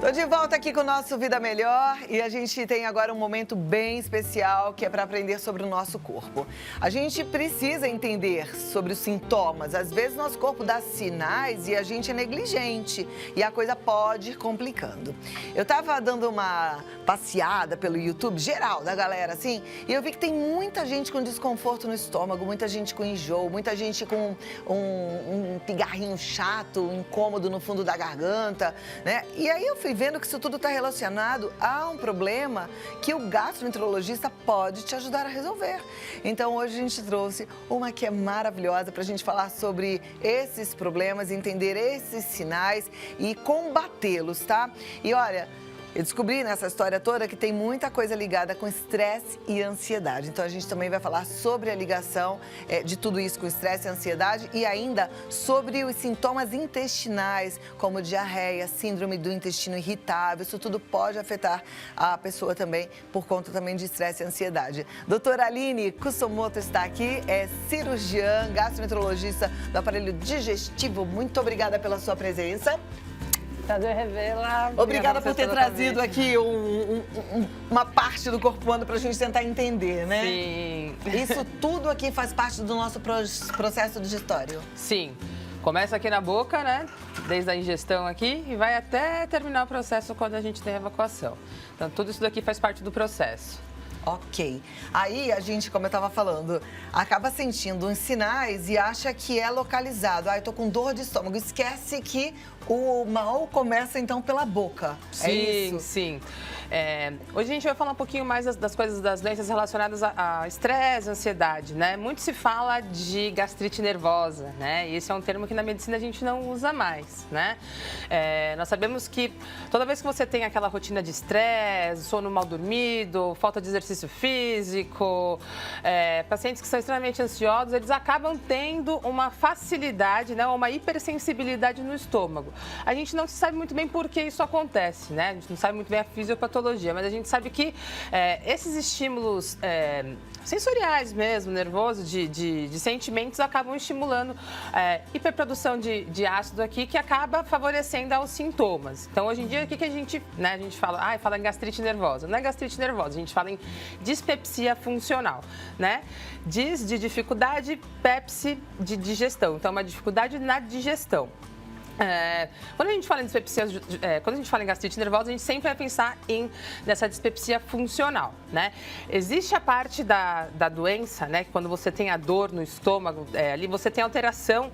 Tô de volta aqui com o nosso Vida Melhor e a gente tem agora um momento bem especial que é para aprender sobre o nosso corpo. A gente precisa entender sobre os sintomas. Às vezes nosso corpo dá sinais e a gente é negligente e a coisa pode ir complicando. Eu tava dando uma passeada pelo YouTube geral da galera assim e eu vi que tem muita gente com desconforto no estômago, muita gente com enjoo, muita gente com um pigarrinho chato, incômodo no fundo da garganta, né? E aí eu fui vendo que isso tudo está relacionado a um problema que o gastroenterologista pode te ajudar a resolver. Então hoje a gente trouxe uma que é maravilhosa para a gente falar sobre esses problemas, entender esses sinais e combatê-los, tá? E olha, eu descobri nessa história toda que tem muita coisa ligada com estresse e ansiedade. Então a gente também vai falar sobre a ligação de tudo isso com estresse e ansiedade e ainda sobre os sintomas intestinais, como diarreia, síndrome do intestino irritável. Isso tudo pode afetar a pessoa também por conta também de estresse e ansiedade. Doutora Aline Kusumoto está aqui, é cirurgiã, gastroenterologista do aparelho digestivo. Muito obrigada pela sua presença. Prazer revê-la. Obrigada por ter trazido aqui uma parte do corpo humano para a gente tentar entender, né? Sim. Isso tudo aqui faz parte do nosso processo digestório. Sim. Começa aqui na boca, né? Desde a ingestão aqui e vai até terminar o processo quando a gente tem a evacuação. Então, tudo isso daqui faz parte do processo. Ok. Aí a gente, como eu estava falando, acaba sentindo uns sinais e acha que é localizado. Ah, eu tô com dor de estômago. Esquece que o mal começa então pela boca. Sim, é isso? Sim. Hoje a gente vai falar um pouquinho mais das coisas, das doenças relacionadas a estresse, ansiedade, né? Muito se fala de gastrite nervosa, né? E esse é um termo que na medicina a gente não usa mais, né? Nós sabemos que toda vez que você tem aquela rotina de estresse, sono mal dormido, falta de exercício físico, pacientes que são extremamente ansiosos, eles acabam tendo uma facilidade, né? Uma hipersensibilidade no estômago. A gente não sabe muito bem por que isso acontece, né? A gente não sabe muito bem a fisiopatologia, mas a gente sabe que esses estímulos sensoriais mesmo, nervoso, de sentimentos, acabam estimulando hiperprodução de ácido aqui, que acaba favorecendo aos sintomas. Então, hoje em dia, o que a gente, né, a gente fala? Fala em gastrite nervosa. Não é gastrite nervosa, a gente fala em dispepsia funcional, né? Dis de dificuldade, pepsi de digestão. Então, uma dificuldade na digestão. Quando a gente fala em dispepsia, quando a gente fala em gastrite nervosa, a gente sempre vai pensar nessa dispepsia funcional, né? Existe a parte da doença, né? Que quando você tem a dor no estômago, ali você tem alteração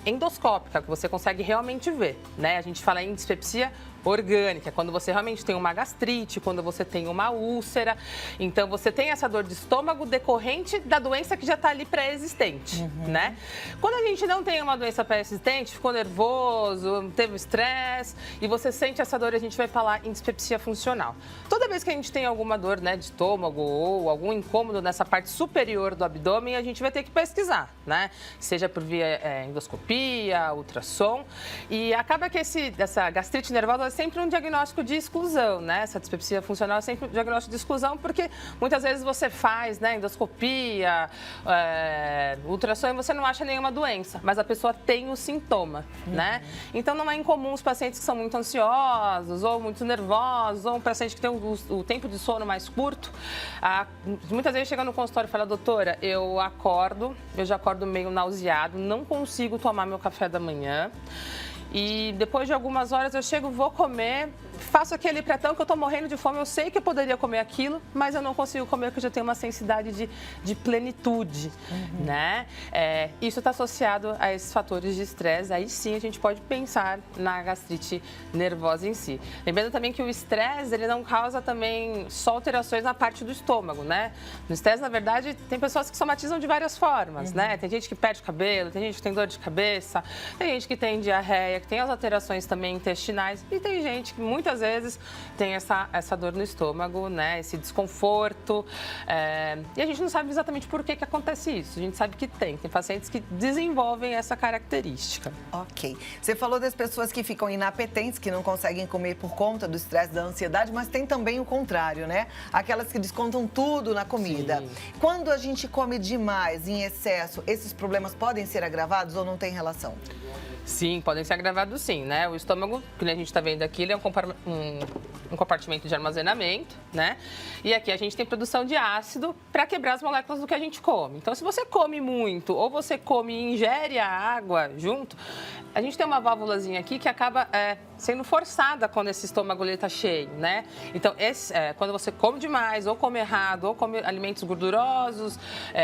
endoscópica, que você consegue realmente ver, né? A gente fala em dispepsia orgânica, quando você realmente tem uma gastrite, quando você tem uma úlcera. Então, você tem essa dor de estômago decorrente da doença que já está ali pré-existente, né? Quando a gente não tem uma doença pré-existente, ficou nervoso, teve estresse e você sente essa dor, a gente vai falar em dispepsia funcional. Toda vez que a gente tem alguma dor, né, de estômago ou algum incômodo nessa parte superior do abdômen, a gente vai ter que pesquisar, né? Seja por via endoscopia, ultrassom. E acaba que essa gastrite nervosa é sempre um diagnóstico de exclusão, né? Essa dispepsia funcional é sempre um diagnóstico de exclusão, porque muitas vezes você faz, né, endoscopia, ultrassom e você não acha nenhuma doença, mas a pessoa tem o sintoma, né? Então não é incomum os pacientes que são muito ansiosos ou muito nervosos, ou um paciente que tem o tempo de sono mais curto, muitas vezes chega no consultório e fala: doutora, eu já acordo meio nauseado, não consigo tomar meu café da manhã. E depois de algumas horas eu chego, vou comer, faço aquele pretão que eu tô morrendo de fome, eu sei que eu poderia comer aquilo, mas eu não consigo comer porque eu já tenho uma sensibilidade de plenitude, né? Isso está associado a esses fatores de estresse, aí sim a gente pode pensar na gastrite nervosa em si. Lembrando também que o estresse, ele não causa também só alterações na parte do estômago, né? No estresse, na verdade, tem pessoas que somatizam de várias formas, né? Tem gente que perde cabelo, tem gente que tem dor de cabeça, tem gente que tem diarreia, tem as alterações também intestinais e tem gente que muitas vezes tem essa dor no estômago, né? Esse desconforto. E a gente não sabe exatamente por que acontece isso. A gente sabe que tem pacientes que desenvolvem essa característica. Ok. Você falou das pessoas que ficam inapetentes, que não conseguem comer por conta do estresse, da ansiedade, mas tem também o contrário, né? Aquelas que descontam tudo na comida. Sim. Quando a gente come demais, em excesso, esses problemas podem ser agravados ou não tem relação? Sim, podem ser agravados sim, né? O estômago, que a gente está vendo aqui, ele é um compartimento de armazenamento, né? E aqui a gente tem produção de ácido para quebrar as moléculas do que a gente come. Então, se você come muito ou você come e ingere a água junto, a gente tem uma válvulazinha aqui que acaba sendo forçada quando esse estômago está cheio, né? Então, quando você come demais, ou come errado, ou come alimentos gordurosos,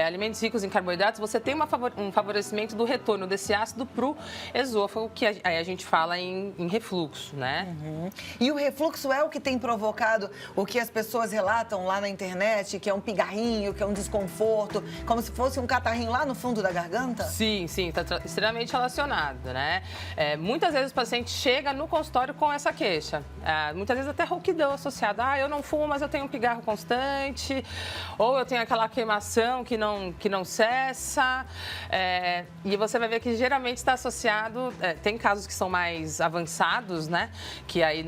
alimentos ricos em carboidratos, você tem um favorecimento do retorno desse ácido para o esôfago, que aí a gente fala em refluxo, né? Uhum. E o refluxo é o que tem provocado o que as pessoas relatam lá na internet, que é um pigarrinho, que é um desconforto, como se fosse um catarrinho lá no fundo da garganta? Sim, está extremamente relacionado, né? Muitas vezes o paciente chega no consultório com essa queixa. Muitas vezes até rouquidão associada. Eu não fumo, mas eu tenho um pigarro constante. Ou eu tenho aquela queimação que não cessa. E você vai ver que geralmente está associado... tem casos que são mais avançados, né? Que aí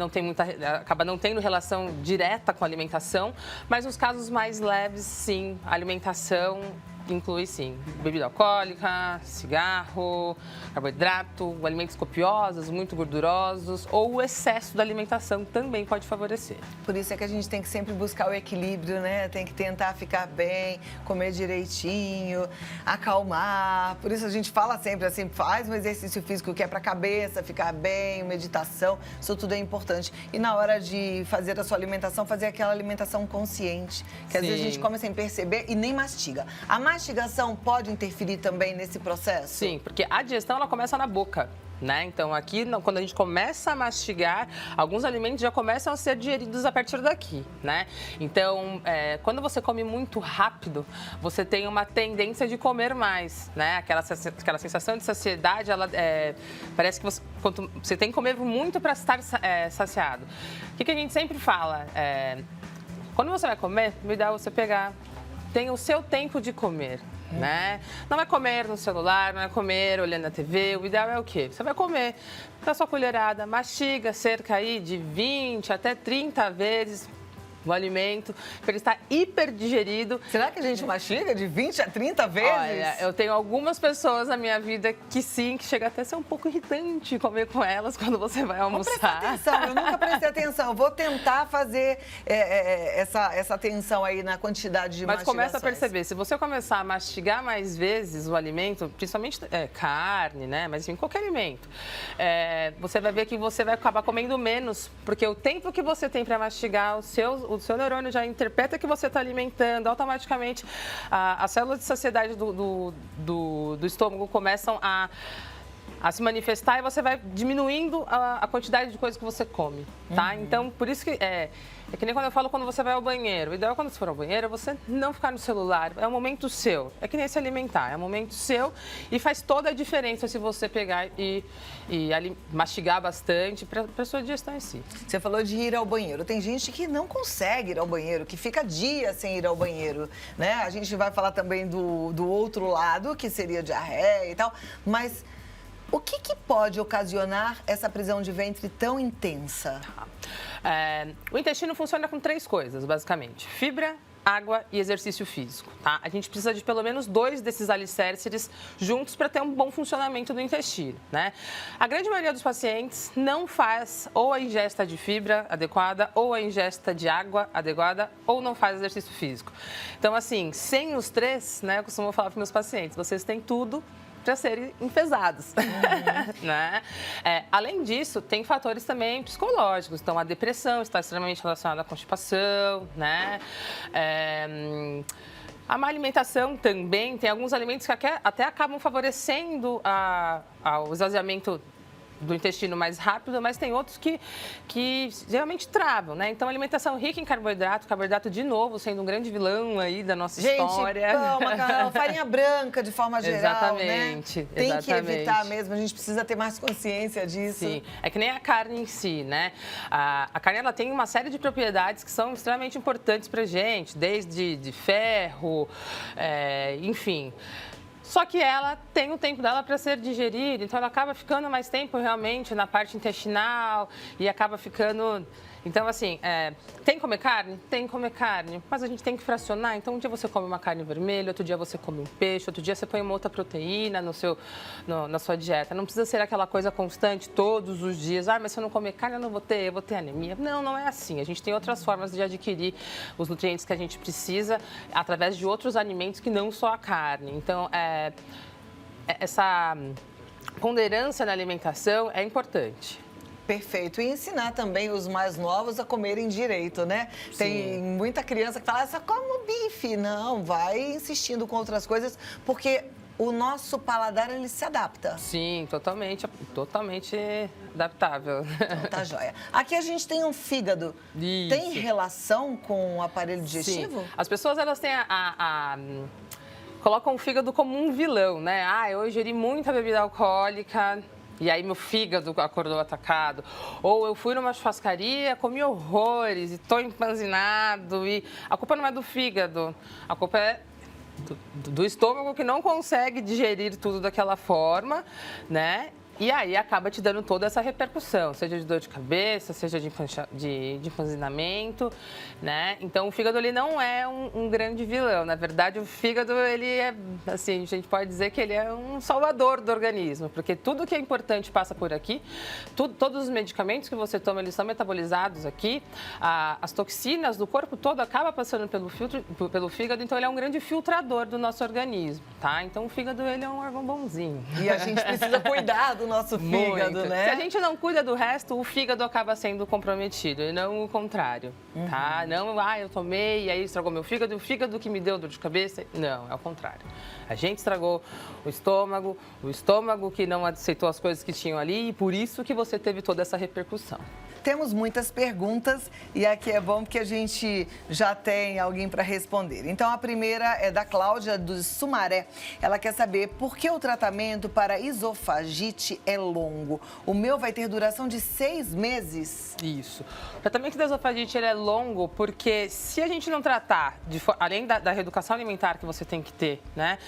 acaba não tendo relação direta com a alimentação. Mas nos casos mais leves, sim, a alimentação... inclui, sim, bebida alcoólica, cigarro, carboidrato, alimentos copiosos, muito gordurosos, ou o excesso da alimentação também pode favorecer. Por isso é que a gente tem que sempre buscar o equilíbrio, né? Tem que tentar ficar bem, comer direitinho, acalmar. Por isso a gente fala sempre assim, faz um exercício físico que é para a cabeça, ficar bem, meditação, isso tudo é importante. E na hora de fazer a sua alimentação, fazer aquela alimentação consciente, que às vezes a gente come sem perceber e nem mastiga. A mastigação pode interferir também nesse processo? Sim, porque a digestão ela começa na boca, né? Então aqui, quando a gente começa a mastigar, alguns alimentos já começam a ser digeridos a partir daqui, né? Então, quando você come muito rápido, você tem uma tendência de comer mais, né? Aquela sensação de saciedade, parece que você tem que comer muito para estar saciado. O que a gente sempre fala? Quando você vai comer, o ideal é você pegar... tem o seu tempo de comer, né? Não vai comer no celular, não vai comer olhando a TV. O ideal é o quê? Você vai comer com a sua colherada, mastiga cerca aí de 20 até 30 vezes o alimento, para ele estar hiperdigerido. Será que a gente mastiga de 20 a 30 vezes? Olha, eu tenho algumas pessoas na minha vida que sim, que chega até a ser um pouco irritante comer com elas quando você vai almoçar. Vou prestar atenção, eu nunca prestei atenção. Eu vou tentar fazer essa atenção aí na quantidade de mastigações. Mas começa a perceber, se você começar a mastigar mais vezes o alimento, principalmente carne, né? Mas enfim, qualquer alimento, você vai ver que você vai acabar comendo menos, porque o tempo que você tem para mastigar, o seu neurônio já interpreta que você está alimentando, automaticamente as células de saciedade do estômago começam a se manifestar e você vai diminuindo a quantidade de coisas que você come, tá? Então, por isso que é que nem quando eu falo quando você vai ao banheiro. O ideal é quando você for ao banheiro é você não ficar no celular. É um momento seu. É que nem se alimentar. É um momento seu e faz toda a diferença se você pegar e mastigar bastante para a sua digestão em si. Você falou de ir ao banheiro. Tem gente que não consegue ir ao banheiro, que fica dias sem ir ao banheiro, né? A gente vai falar também do outro lado, que seria diarreia e tal, mas... o que pode ocasionar essa prisão de ventre tão intensa? O intestino funciona com 3 coisas, basicamente. Fibra, água e exercício físico, tá? A gente precisa de pelo menos 2 desses alicerces juntos para ter um bom funcionamento do intestino, né? A grande maioria dos pacientes não faz ou a ingesta de fibra adequada, ou a ingesta de água adequada, ou não faz exercício físico. Então, assim, sem os 3, né, eu costumo falar para meus pacientes, vocês têm tudo para serem enfesados, né? Além disso, tem fatores também psicológicos. Então, a depressão está extremamente relacionada à constipação, né? A má alimentação também, tem alguns alimentos que até acabam favorecendo o esvaziamento do intestino mais rápido, mas tem outros que geralmente travam, né? Então, alimentação rica em carboidrato de novo, sendo um grande vilão aí da nossa história. Calma, farinha branca de forma geral, exatamente, né? Tem que evitar mesmo, a gente precisa ter mais consciência disso. Sim, é que nem a carne em si, né? A carne, ela tem uma série de propriedades que são extremamente importantes pra gente, desde de ferro, enfim... Só que ela tem o tempo dela para ser digerida, então ela acaba ficando mais tempo realmente na parte intestinal e acaba ficando... Então, assim, tem que comer carne? Tem que comer carne, mas a gente tem que fracionar. Então, um dia você come uma carne vermelha, outro dia você come um peixe, outro dia você põe uma outra proteína na sua dieta. Não precisa ser aquela coisa constante todos os dias. Ah, mas se eu não comer carne, eu vou ter anemia. Não, não é assim. A gente tem outras formas de adquirir os nutrientes que a gente precisa através de outros alimentos que não só a carne. Então, essa ponderância na alimentação é importante. Perfeito. E ensinar também os mais novos a comerem direito, né? Sim. Tem muita criança que fala, só como bife. Não, vai insistindo com outras coisas, porque o nosso paladar, ele se adapta. Sim, totalmente adaptável. Então, tá joia. Aqui a gente tem um fígado. Isso. Tem relação com o aparelho digestivo? Sim. As pessoas, elas têm colocam o fígado como um vilão, né? Ah, eu ingeri muita bebida alcoólica... E aí meu fígado acordou atacado. Ou eu fui numa churrascaria, comi horrores e estou empanzinado. E a culpa não é do fígado, a culpa é do estômago que não consegue digerir tudo daquela forma, né? E aí acaba te dando toda essa repercussão, seja de dor de cabeça, seja de empanzinamento, né? Então, o fígado, ele não é um grande vilão. Na verdade, o fígado, ele é, assim, a gente pode dizer que ele é um salvador do organismo, porque tudo que é importante passa por aqui, todos os medicamentos que você toma, eles são metabolizados aqui, as toxinas do corpo todo acabam passando pelo fígado, então ele é um grande filtrador do nosso organismo, tá? Então, o fígado, ele é um órgão bonzinho. E a gente precisa cuidar do nosso fígado, muito, né? Se a gente não cuida do resto, o fígado acaba sendo comprometido e não o contrário, tá? Não, eu tomei e aí estragou meu fígado, e o fígado que me deu dor de cabeça. Não, é o contrário. A gente estragou o estômago que não aceitou as coisas que tinham ali e por isso que você teve toda essa repercussão. Temos muitas perguntas e aqui é bom porque a gente já tem alguém para responder. Então, a primeira é da Cláudia, do Sumaré. Ela quer saber por que o tratamento para esofagite é longo. O meu vai ter duração de 6 meses? Isso. O tratamento da esofagite ele é longo porque se a gente não tratar, além da reeducação alimentar que você tem que ter, né?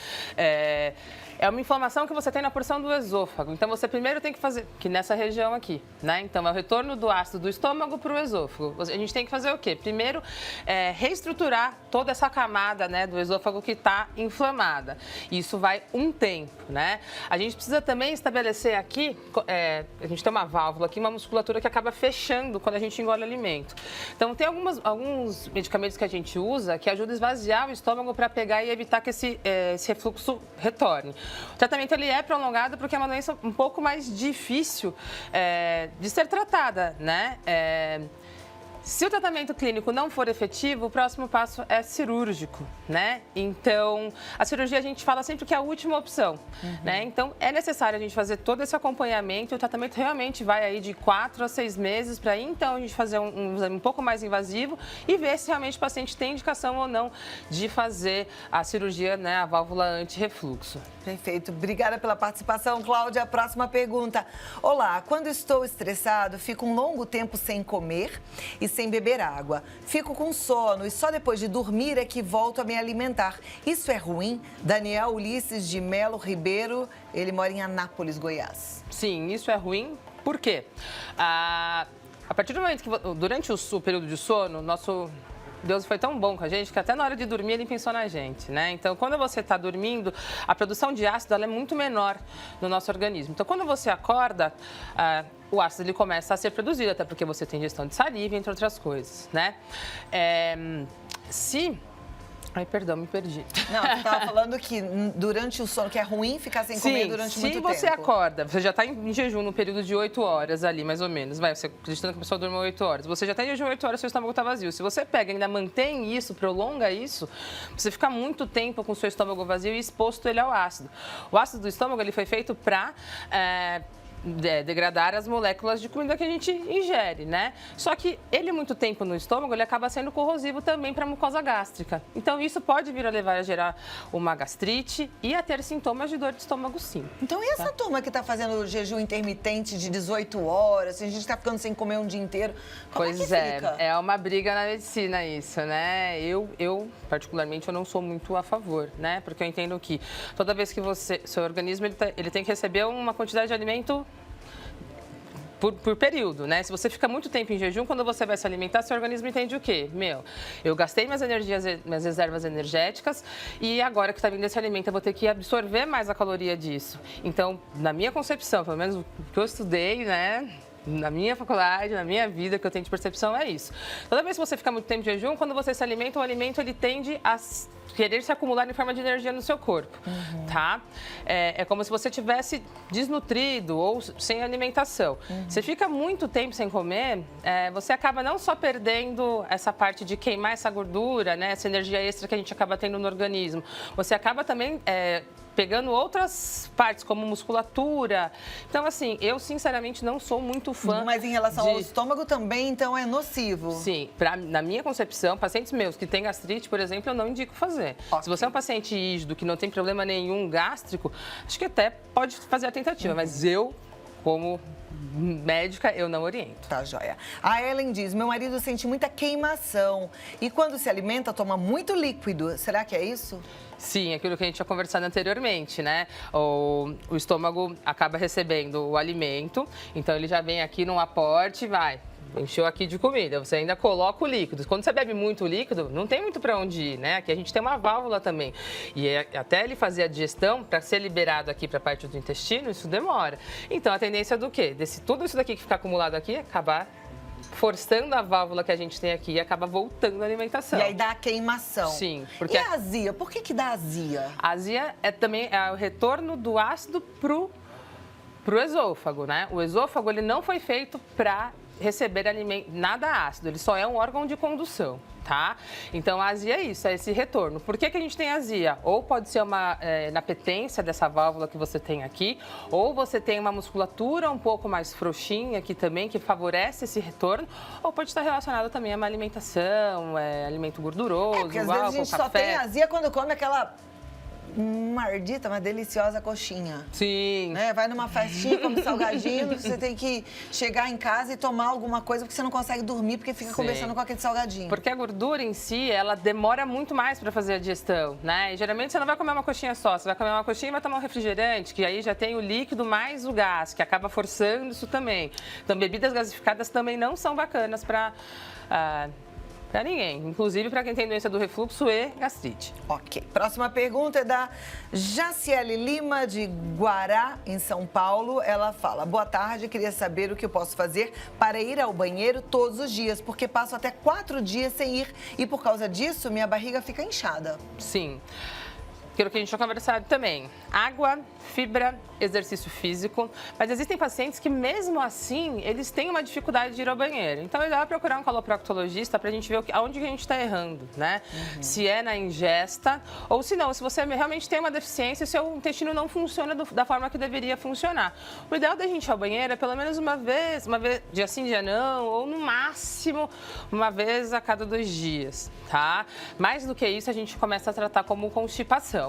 É uma inflamação que você tem na porção do esôfago. Então, você primeiro tem que fazer, que nessa região aqui, né? Então, é o retorno do ácido do estômago para o esôfago. A gente tem que fazer o quê? Primeiro, reestruturar toda essa camada, né, do esôfago que está inflamada. Isso vai um tempo, né? A gente precisa também estabelecer aqui, a gente tem uma válvula aqui, uma musculatura que acaba fechando quando a gente engole alimento. Então, tem alguns medicamentos que a gente usa que ajudam a esvaziar o estômago para pegar e evitar que esse refluxo retorne. O tratamento ele é prolongado porque é uma doença um pouco mais difícil de ser tratada, né? Se o tratamento clínico não for efetivo, o próximo passo é cirúrgico, né? Então, a cirurgia a gente fala sempre que é a última opção, né? Então, é necessário a gente fazer todo esse acompanhamento. O tratamento realmente vai aí de 4 a 6 meses para então a gente fazer um exame um pouco mais invasivo e ver se realmente o paciente tem indicação ou não de fazer a cirurgia, né? A válvula anti-refluxo. Perfeito. Obrigada pela participação, Cláudia. A próxima pergunta. Olá, quando estou estressado, fico um longo tempo sem comer e sem beber água. Fico com sono e só depois de dormir é que volto a me alimentar. Isso é ruim? Daniel Ulisses de Melo Ribeiro, ele mora em Anápolis, Goiás. Sim, isso é ruim. Por quê? A partir do momento que, durante o período de sono, Deus foi tão bom com a gente que até na hora de dormir ele pensou na gente, né? Então, quando você está dormindo, a produção de ácido ela é muito menor no nosso organismo. Então, quando você acorda, o ácido ele começa a ser produzido, até porque você tem ingestão de saliva, entre outras coisas, né? Ai, perdão, me perdi. Não, você estava falando que durante o sono, que é ruim ficar sem comer durante muito tempo. Se você acorda, você já está em jejum no período de 8 horas ali, mais ou menos, você acreditando que a pessoa dorme 8 horas, você já está em jejum 8 horas, seu estômago está vazio. Se você pega e ainda mantém isso, prolonga isso, você fica muito tempo com o seu estômago vazio e exposto ele ao ácido. O ácido do estômago, ele foi feito para degradar as moléculas de comida que a gente ingere, né? Só que ele, muito tempo no estômago, ele acaba sendo corrosivo também para a mucosa gástrica. Então, isso pode vir a levar a gerar uma gastrite e a ter sintomas de dor de estômago, sim. Então, e essa turma que está fazendo o jejum intermitente de 18 horas, a gente está ficando sem comer um dia inteiro, como pois é que fica? É uma briga na medicina isso, né? Eu, particularmente, eu não sou muito a favor, né? Porque eu entendo que toda vez que seu organismo, ele tem que receber uma quantidade de alimento por período, né? Se você fica muito tempo em jejum, quando você vai se alimentar, seu organismo entende o quê? Eu gastei minhas energias, minhas reservas energéticas e agora que está vindo esse alimento, eu vou ter que absorver mais a caloria disso. Então, na minha concepção, pelo menos o que eu estudei, né? Na minha faculdade, na minha vida, que eu tenho de percepção é isso. Toda vez que você fica muito tempo de jejum, quando você se alimenta, o alimento ele tende a querer se acumular em forma de energia no seu corpo, tá? É como se você tivesse desnutrido ou sem alimentação. Você fica muito tempo sem comer, você acaba não só perdendo essa parte de queimar essa gordura, né? Essa energia extra que a gente acaba tendo no organismo. Você acaba também pegando outras partes, como musculatura. Então, assim, eu sinceramente não sou muito fã. Mas em relação ao estômago também, então, é nocivo? Sim. Na minha concepção, pacientes meus que têm gastrite, por exemplo, eu não indico fazer. Okay. Se você é um paciente rígido, que não tem problema nenhum gástrico, acho que até pode fazer a tentativa, mas eu, como médica, eu não oriento. Tá, joia. A Ellen diz, meu marido sente muita queimação e quando se alimenta toma muito líquido. Será que é isso? Sim, aquilo que a gente tinha conversado anteriormente, né? O estômago acaba recebendo o alimento, então ele já vem aqui num aporte e vai. Encheu aqui de comida, você ainda coloca o líquido. Quando você bebe muito líquido, não tem muito para onde ir, né? Aqui a gente tem uma válvula também. E até ele fazer a digestão, para ser liberado aqui para a parte do intestino, isso demora. Então, a tendência do quê? Tudo isso daqui que fica acumulado aqui, acabar forçando a válvula que a gente tem aqui e acaba voltando a alimentação. E aí dá a queimação. Sim. Porque e a azia? Por que dá azia? A azia também o retorno do ácido pro esôfago, né? O esôfago, ele não foi feito para receber nada ácido, ele só é um órgão de condução, tá? Então, a azia é isso, é esse retorno. Por que a gente tem azia? Ou pode ser uma inapetência dessa válvula que você tem aqui, ou você tem uma musculatura um pouco mais frouxinha aqui também, que favorece esse retorno, ou pode estar relacionado também a uma alimentação, alimento gorduroso, porque às vezes a gente só tem azia quando come aquela mardita, uma deliciosa coxinha. Sim. Né? Vai numa festinha, come salgadinho, você tem que chegar em casa e tomar alguma coisa porque você não consegue dormir porque fica conversando com aquele salgadinho. Porque a gordura em si, ela demora muito mais para fazer a digestão, né? E geralmente você não vai comer uma coxinha só, você vai comer uma coxinha e vai tomar um refrigerante, que aí já tem o líquido mais o gás, que acaba forçando isso também. Então, bebidas gasificadas também não são bacanas para ninguém, inclusive para quem tem doença do refluxo e gastrite. Ok. Próxima pergunta é da Jaciele Lima, de Guará, em São Paulo. Ela fala, boa tarde, queria saber o que eu posso fazer para ir ao banheiro todos os dias, porque passo até 4 dias sem ir e por causa disso minha barriga fica inchada. Sim. Aquilo que a gente tinha conversado também. Água, fibra, exercício físico. Mas existem pacientes que, mesmo assim, eles têm uma dificuldade de ir ao banheiro. Então, é melhor procurar um coloproctologista para a gente ver aonde que a gente está errando, né? Se é na ingesta ou se não, se você realmente tem uma deficiência e seu intestino não funciona da forma que deveria funcionar. O ideal da gente ir ao banheiro é pelo menos uma vez, dia sim, dia não, ou no máximo uma vez a cada 2 dias, tá? Mais do que isso, a gente começa a tratar como constipação.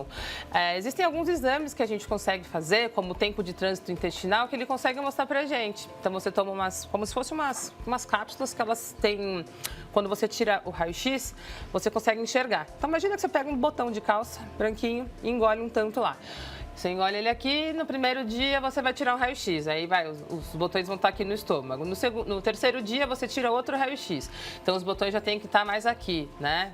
Existem alguns exames que a gente consegue fazer, como o tempo de trânsito intestinal, que ele consegue mostrar pra gente. Então, você toma como se fossem umas cápsulas que elas têm... Quando você tira o raio-x, você consegue enxergar. Então, imagina que você pega um botão de calça branquinho e engole um tanto lá. Você engole ele aqui, no primeiro dia você vai tirar um raio-x, aí os botões vão estar aqui no estômago. No terceiro dia você tira outro raio-x, então os botões já tem que estar mais aqui, né?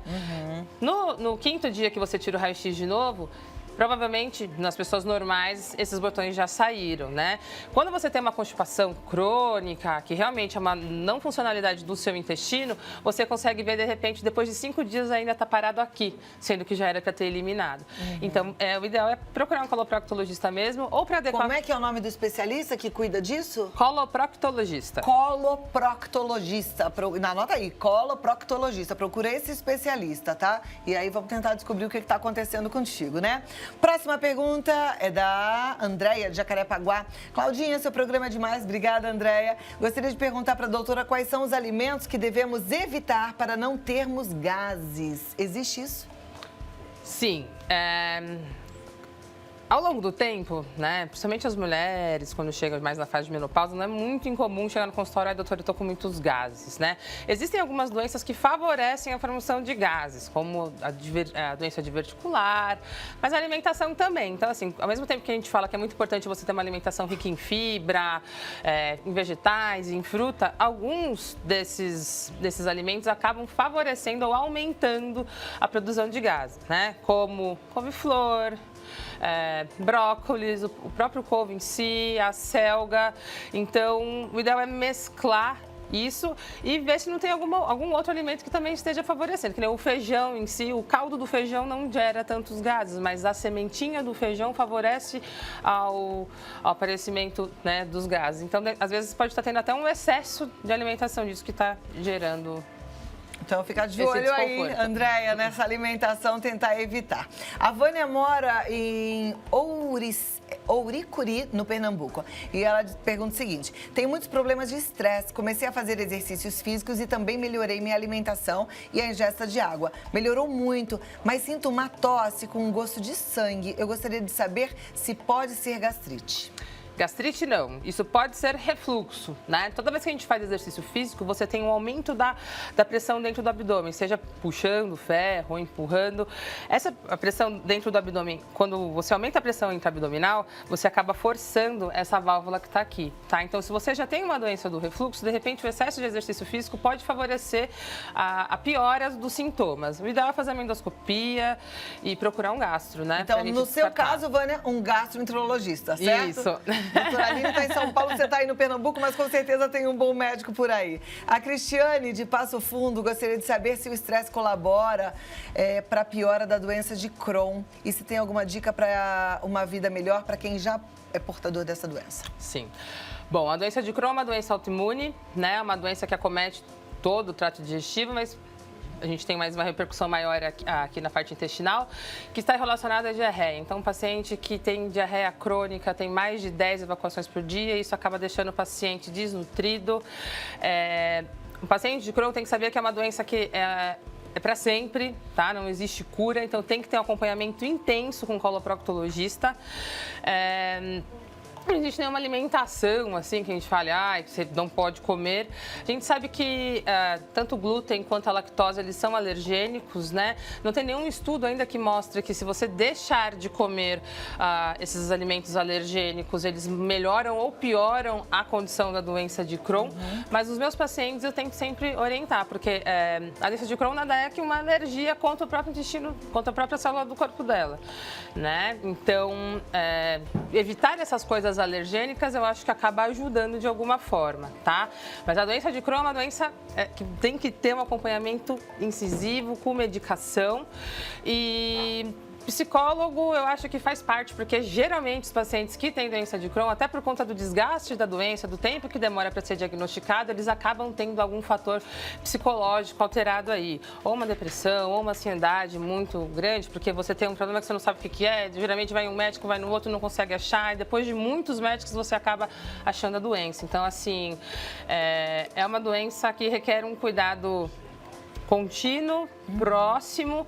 No 5º dia que você tira o raio-x de novo, provavelmente, nas pessoas normais, esses botões já saíram, né? Quando você tem uma constipação crônica, que realmente é uma não funcionalidade do seu intestino, você consegue ver, de repente, depois de 5 dias ainda está parado aqui, sendo que já era para ter eliminado. Então, o ideal é procurar um coloproctologista mesmo, ou para adequar... Como é que é o nome do especialista que cuida disso? Coloproctologista. Coloproctologista. Anota aí, coloproctologista. Procura esse especialista, tá? E aí vamos tentar descobrir o que está acontecendo contigo, né? Próxima pergunta é da Andréia, de Jacarepaguá. Claudinha, seu programa é demais. Obrigada, Andréia. Gostaria de perguntar para a doutora quais são os alimentos que devemos evitar para não termos gases. Existe isso? Sim. Ao longo do tempo, né, principalmente as mulheres, quando chegam mais na fase de menopausa, não é muito incomum chegar no consultório e doutora, eu estou com muitos gases, né? Existem algumas doenças que favorecem a formação de gases, como a doença diverticular, mas a alimentação também. Então, assim, ao mesmo tempo que a gente fala que é muito importante você ter uma alimentação rica em fibra, em vegetais, em fruta, alguns desses alimentos acabam favorecendo ou aumentando a produção de gases, né? Como couve-flor, brócolis, o próprio couve em si, a selga. Então, o ideal é mesclar isso e ver se não tem algum outro alimento que também esteja favorecendo. Que nem o feijão em si, o caldo do feijão não gera tantos gases, mas a sementinha do feijão favorece ao aparecimento, né, dos gases. Então, às vezes, pode estar tendo até um excesso de alimentação disso que está gerando. Então, fica de olho aí, Andréia, nessa alimentação, tentar evitar. A Vânia mora em Ouricuri, no Pernambuco. E ela pergunta o seguinte: tenho muitos problemas de estresse, comecei a fazer exercícios físicos e também melhorei minha alimentação e a ingesta de água. Melhorou muito, mas sinto uma tosse com um gosto de sangue. Eu gostaria de saber se pode ser gastrite. Gastrite não, isso pode ser refluxo, né? Toda vez que a gente faz exercício físico, você tem um aumento da pressão dentro do abdômen, seja puxando ferro ou empurrando. Essa pressão dentro do abdômen, quando você aumenta a pressão intraabdominal, você acaba forçando essa válvula que está aqui, tá? Então, se você já tem uma doença do refluxo, de repente o excesso de exercício físico pode favorecer a piora dos sintomas. O ideal é fazer uma endoscopia e procurar um gastro, né? Então, no seu caso, Vânia, um gastroenterologista, certo? Isso. Doutora Aline está em São Paulo, você está aí no Pernambuco, mas com certeza tem um bom médico por aí. A Cristiane, de Passo Fundo, gostaria de saber se o estresse colabora para a piora da doença de Crohn e se tem alguma dica para uma vida melhor para quem já é portador dessa doença. Sim. Bom, a doença de Crohn é uma doença autoimune, né? Uma doença que acomete todo o trato digestivo, mas a gente tem mais uma repercussão maior aqui na parte intestinal, que está relacionada à diarreia. Então, um paciente que tem diarreia crônica, tem mais de 10 evacuações por dia, isso acaba deixando o paciente desnutrido. O paciente de Crohn tem que saber que é uma doença que é para sempre, tá? Não existe cura, então tem que ter um acompanhamento intenso com o coloproctologista. Não existe nenhuma alimentação, assim, que a gente fale, que você não pode comer. A gente sabe que tanto o glúten quanto a lactose, eles são alergênicos, né? Não tem nenhum estudo ainda que mostre que se você deixar de comer esses alimentos alergênicos, eles melhoram ou pioram a condição da doença de Crohn. Mas os meus pacientes eu tenho que sempre orientar, porque a doença de Crohn nada é que uma alergia contra o próprio intestino, contra a própria célula do corpo dela, né? Então, evitar essas coisas alergênicas, eu acho que acaba ajudando de alguma forma, tá? Mas a doença de Crohn é uma doença que tem que ter um acompanhamento incisivo, com medicação e psicólogo, eu acho que faz parte, porque geralmente os pacientes que têm doença de Crohn, até por conta do desgaste da doença, do tempo que demora para ser diagnosticado, eles acabam tendo algum fator psicológico alterado aí. Ou uma depressão, ou uma ansiedade muito grande, porque você tem um problema que você não sabe o que é, geralmente vai um médico, vai no outro, não consegue achar, e depois de muitos médicos você acaba achando a doença. Então, assim, é uma doença que requer um cuidado contínuo, próximo,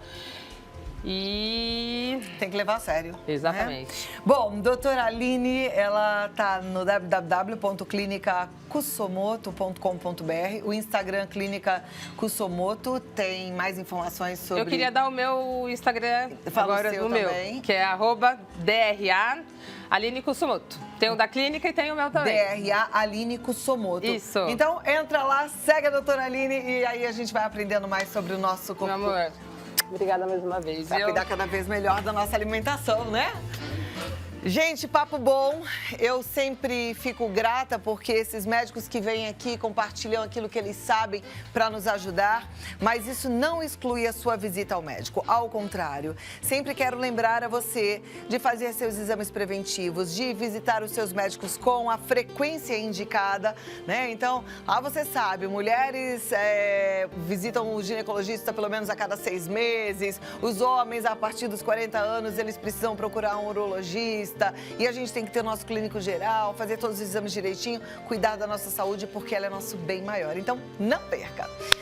e tem que levar a sério. Exatamente. Né? Bom, doutora Aline, ela tá no www.clinicakusomoto.com.br, o Instagram Clínica Kusomoto, tem mais informações sobre... Eu queria dar o meu Instagram agora, o seu meu, também. que é @DRA Aline Kusomoto. Tem o da clínica e tem o meu também. DRA Aline Kusomoto. Isso. Então, entra lá, segue a doutora Aline e aí a gente vai aprendendo mais sobre o nosso corpo. Meu amor, obrigada mais uma vez. Pra cuidar cada vez melhor da nossa alimentação, né? Gente, papo bom. Eu sempre fico grata porque esses médicos que vêm aqui compartilham aquilo que eles sabem para nos ajudar, mas isso não exclui a sua visita ao médico. Ao contrário, sempre quero lembrar a você de fazer seus exames preventivos, de visitar os seus médicos com a frequência indicada, né? Então, você sabe, mulheres visitam o ginecologista pelo menos a cada 6 meses, os homens a partir dos 40 anos eles precisam procurar um urologista. E a gente tem que ter o nosso clínico geral, fazer todos os exames direitinho, cuidar da nossa saúde, porque ela é nosso bem maior. Então, não perca!